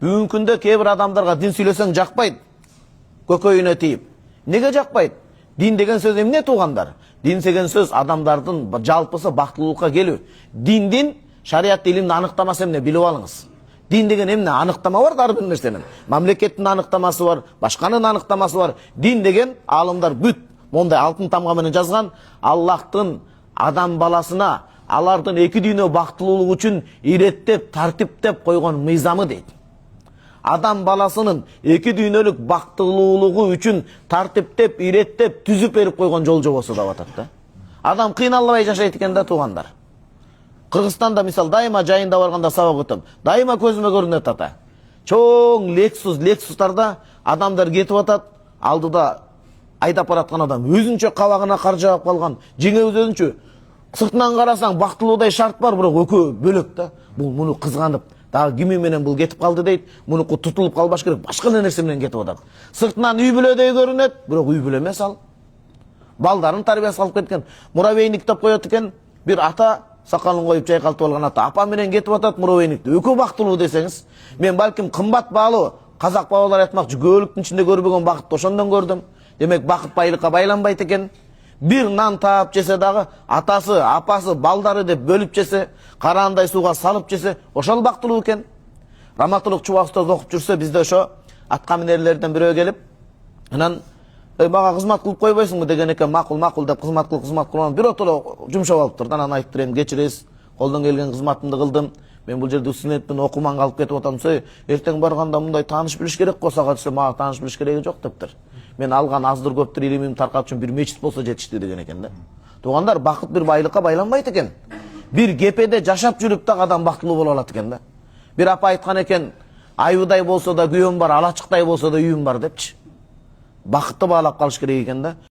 Бүгүнкү күндө кээ бир адамдарга дин сүйлөсөң жакпайт. Көкөйүнө тийип. Неге жакпайт? Дин деген сөз эмне туугандар? Дин деген сөз адамдардын жалпысы бактылуулукка келүү. Диндин шарият илимдин аныктамасы эмне билип алыңыз. Дин деген эмне? Аныктама бар ар бир нерсенин. Мамлекеттин аныктамасы бар, башканын аныктамасы бар. Дин деген алымдар бүт мондай алтын тамга менен жазган Аллахтын адам баласына алардын эки дүйнө бактылуулугу үчүн иреттеп, тартиптеп койгон мыйзамы дейт. Адам баласынын эки дүйнөлүк бактылуулугу үчүн тартиптеп, иреттеп, түзүп берип койгон жол жобосу деп атат да. Адам кыйналбай жашайт экен да туугандар. Кыргызстанда мисал дайыма жайында барганда сабак өтөм. Дайыма көзүмө көрүнөт ата. Чоң Лексустарда адамдар кетип атат, алдыда айдап бараткан адам өзүнчө кабагына кар жаап калган, жеңеби өзүнчө. Сыртынан карасаң бактылуудай шарт бар, бирок экөө бөлөк да. Бул муну кызганып, дагы кими менен бул кетип калды дейт. Мунуку тутулуп калбаш керек, башка нерсе менен кетип атат. Сыртынан үй бүлөдөй көрүнөт, бирок үй бүлө эмес ал. Балдарын тарбиясы алып кеткен. Муравейник деп коет экен, бир ата сакалын коюп чайкалтып алган ата апа менен кетип атат муравейникте. Экөө бактылуу десеңиз, мен балким кымбат баалуу казак бабалар айтмакчы, көбөлүктүн ичинде көрбөгөн бакытты ошондон көрдүм. Демек бакыт байлыкка байланбайт экен. Бир нан таап жесе дагы атасы, апасы, балдары деп бөлүп жесе, караандай сууга салып жесе, ошол бактылуу экен. Раматылык Чубак устоз окуп жүрсө, бизде ошо атка минерлерден бирөө келип, анан мага кызмат кылып койбойсуңбу деген экен. Макул деп кызмат кылган. Бирок эле жумшап алыптыр. Анан айтыптыр, эми кечиресиз, колдон келген кызматымды кылдым. Мен бул жерде студентпин, окуманга алып кетип атам. Эртең барганда мындай тааныш билиш керек го сага десе, мага тааныш билиш кереги жок дептир. Мен алган аздыр көптүр илимимди таркатыш үчүн бир мечит болсо жетишти деген экен да. Туугандар, бакыт бир байлыкка байланбайт экен. Бир кепеде жашап жүрүп да адам бактылуу боло алат экен да. Бир апа айткан экен, айбыдай болсо да күйөөм бар, алачыктай болсо да үйүм бар депчи. Бакытты баалап калыш керек экен да.